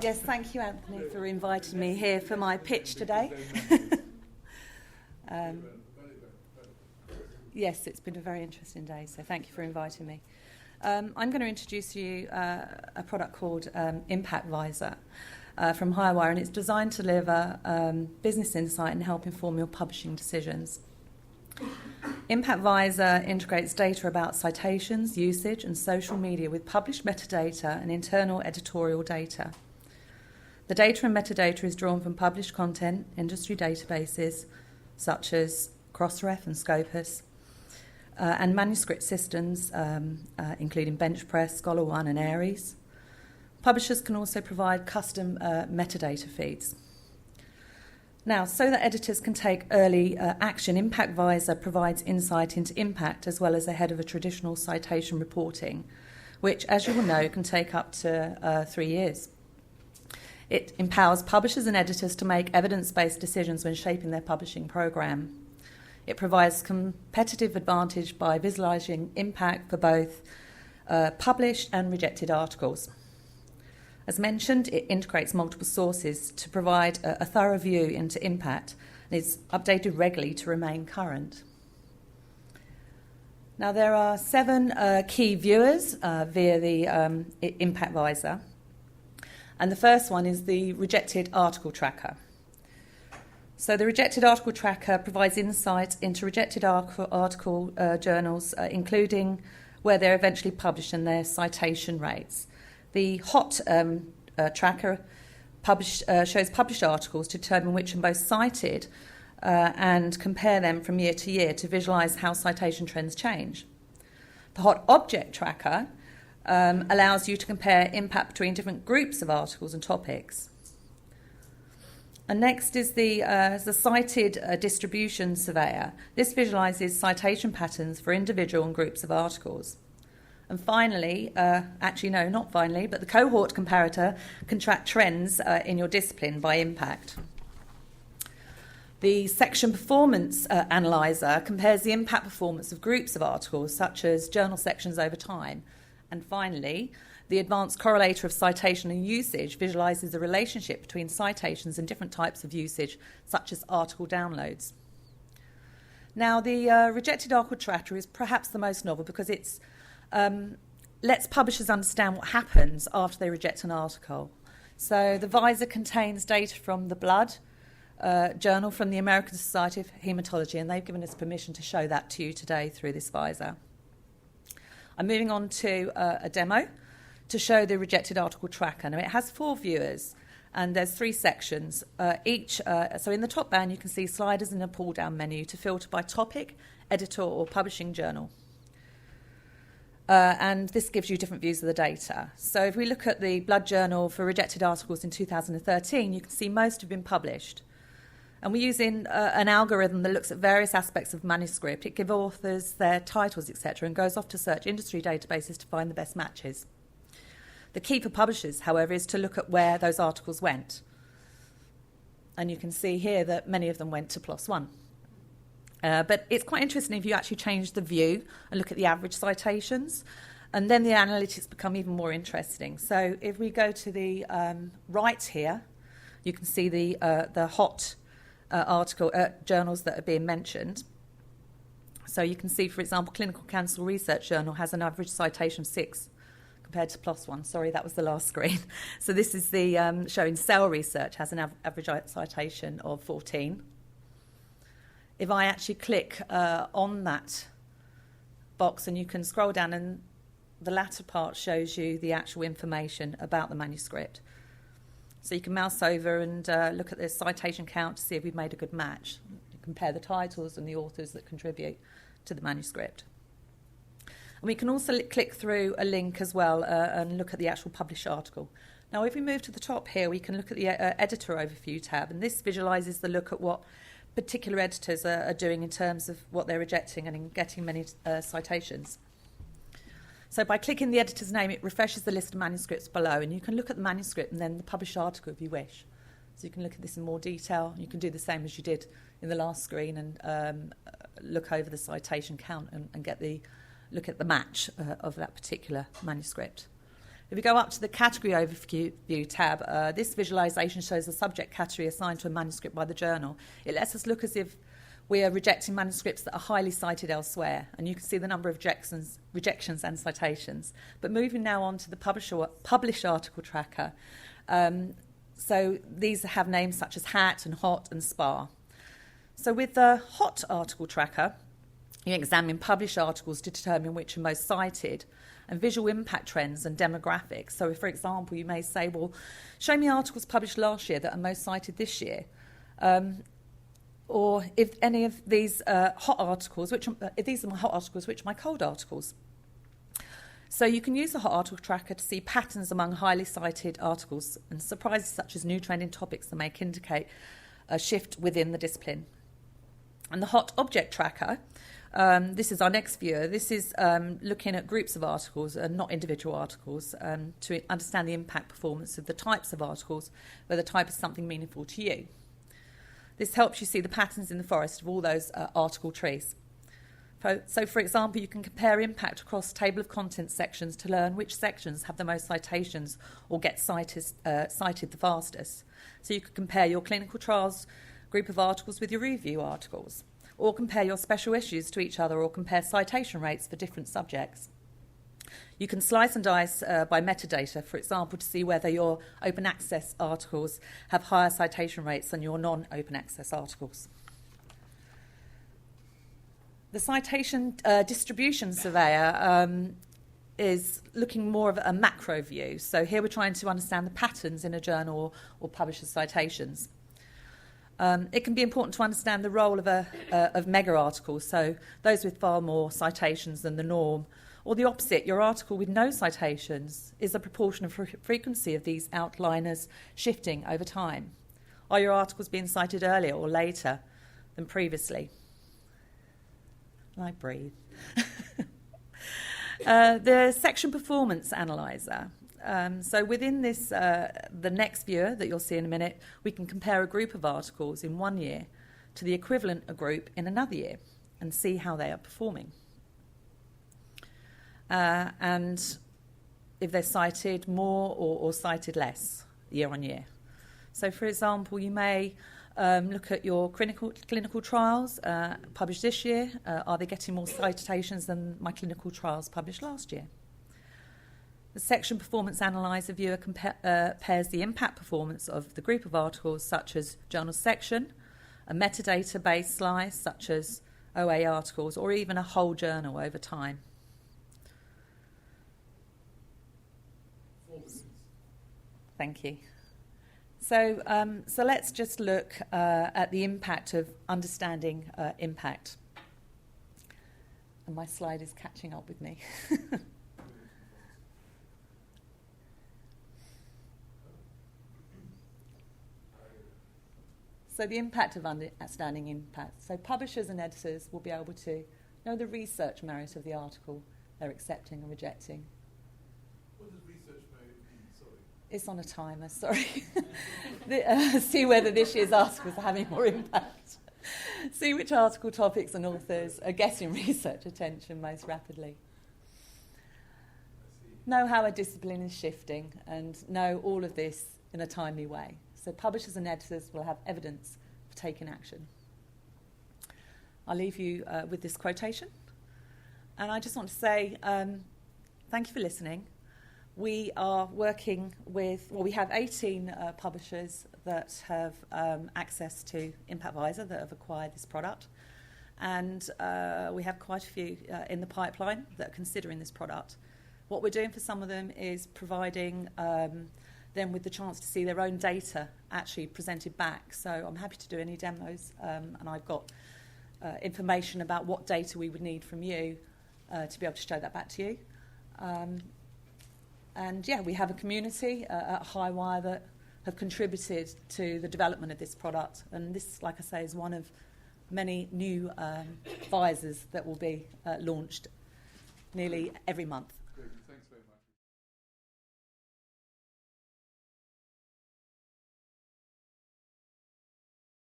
Yes, thank you, Anthony, for inviting me here for my pitch today. Yes, it's been a very interesting day, so thank you for inviting me. I'm going to introduce you a product called Impact Visor from Hirewire, and it's designed to deliver business insight and help inform your publishing decisions. Impact Visor integrates data about citations, usage, and social media with published metadata and internal editorial data. The data and metadata is drawn from published content, industry databases such as Crossref and Scopus, and manuscript systems, including BenchPress, ScholarOne, and Aries. Publishers can also provide custom metadata feeds. Now, so that editors can take early action, Impact Visor provides insight into impact as well as ahead of a traditional citation reporting, which, as you will know, can take up to 3 years. It empowers publishers and editors to make evidence-based decisions when shaping their publishing program. It provides competitive advantage by visualising impact for both published and rejected articles. As mentioned, it integrates multiple sources to provide a thorough view into impact and is updated regularly to remain current. Now, there are 7 key viewers via the Impact Visor, and the first one is the Rejected Article Tracker. So the Rejected Article Tracker provides insight into rejected article journals, including where they're eventually published and their citation rates. The HOT tracker shows published articles to determine which are most cited and compare them from year to year to visualise how citation trends change. The HOT object tracker allows you to compare impact between different groups of articles and topics. And next is the cited distribution surveyor. This visualises citation patterns for individual and groups of articles. And finally, not finally, but the cohort comparator can track trends in your discipline by impact. The section performance analyzer compares the impact performance of groups of articles, such as journal sections over time. And finally, the advanced correlator of citation and usage visualises the relationship between citations and different types of usage, such as article downloads. Now, the Rejected Article Tracker is perhaps the most novel because it's lets publishers understand what happens after they reject an article. So the Visor contains data from the Blood journal from the American Society of Haematology, and they've given us permission to show that to you today through this Visor. I'm moving on to a demo to show the Rejected Article Tracker. Now, it has 4 viewers, and there's 3 sections. So in the top band, you can see sliders and a pull-down menu to filter by topic, editor, or publishing journal. And this gives you different views of the data. So if we look at the Blood Journal for rejected articles in 2013, you can see most have been published. And we're using an algorithm that looks at various aspects of manuscript. It gives authors their titles, etc., and goes off to search industry databases to find the best matches. The key for publishers, however, is to look at where those articles went. And you can see here that many of them went to PLOS ONE. But it's quite interesting if you actually change the view and look at the average citations, and then the analytics become even more interesting. So if we go to the right here, you can see the HOT article journals that are being mentioned. So you can see, for example, Clinical Cancer Research Journal has an average citation of 6 compared to PLOS ONE. Sorry, that was the last screen. So this is the showing Cell Research has an average citation of 14. If I actually click on that box, and you can scroll down, and the latter part shows you the actual information about the manuscript. So you can mouse over and look at the citation count to see if we've made a good match. You compare the titles and the authors that contribute to the manuscript. And we can also click through a link as well and look at the actual published article. Now, if we move to the top here, we can look at the editor overview tab, and this visualises the look at what particular editors are doing in terms of what they're rejecting and in getting many citations. So by clicking the editor's name, it refreshes the list of manuscripts below, and you can look at the manuscript and then the published article if you wish. So you can look at this in more detail. You can do the same as you did in the last screen and look over the citation count and get the look at the match of that particular manuscript. If we go up to the category overview tab, this visualisation shows the subject category assigned to a manuscript by the journal. It lets us look as if we are rejecting manuscripts that are highly cited elsewhere, and you can see the number of rejections and citations. But moving now on to the published article tracker. So these have names such as HAT and HOT and SPAR. So with the HOT article tracker, you examine published articles to determine which are most cited, and visual impact trends and demographics. So, for example, you may say, well, show me articles published last year that are most cited this year. Or if any of these hot articles, if these are my hot articles, which are my cold articles? So you can use the hot article tracker to see patterns among highly cited articles and surprises such as new trending topics that may indicate a shift within the discipline. And the hot object tracker, this is our next viewer. This is looking at groups of articles and not individual articles to understand the impact performance of the types of articles where the type is something meaningful to you. This helps you see the patterns in the forest of all those article trees. So, for example, you can compare impact across table of contents sections to learn which sections have the most citations or get cited the fastest. So you could compare your clinical trials group of articles with your review articles, or compare your special issues to each other, or compare citation rates for different subjects. You can slice and dice by metadata, for example, to see whether your open access articles have higher citation rates than your non-open access articles. The citation distribution surveyor is looking more of a macro view. So here we're trying to understand the patterns in a journal or publisher's citations. It can be important to understand the role of mega articles, so those with far more citations than the norm, or the opposite, your article with no citations. Is the proportion of frequency of these outliners shifting over time? Are your articles being cited earlier or later than previously? I breathe. The section performance analyzer. So within this, the next viewer that you'll see in a minute, we can compare a group of articles in 1 year to the equivalent a group in another year and see how they are performing. And if they're cited more or cited less year on year. So, for example, you may look at your clinical trials published this year. Are they getting more citations than my clinical trials published last year? The section performance analyzer viewer compares the impact performance of the group of articles such as journal section, a metadata-based slice such as OA articles, or even a whole journal over time. Thank you. So let's just look at the impact of understanding impact. And my slide is catching up with me. So the impact of understanding impact. So publishers and editors will be able to know the research merit of the article they're accepting and rejecting. What does research merit mean? Sorry. It's on a timer, sorry. See whether this year's articles are having more impact. See which article topics and authors are getting research attention most rapidly. Know how a discipline is shifting and know all of this in a timely way. So publishers and editors will have evidence for taking action. I'll leave you with this quotation. And I just want to say thank you for listening. We are working with, we have 18 publishers that have access to ImpactVisor that have acquired this product. And we have quite a few in the pipeline that are considering this product. What we're doing for some of them is providing them with the chance to see their own data actually presented back. So I'm happy to do any demos, and I've got information about what data we would need from you to be able to show that back to you. And yeah, we have a community at Highwire that have contributed to the development of this product, and this, like I say, is one of many new visors that will be launched nearly every month.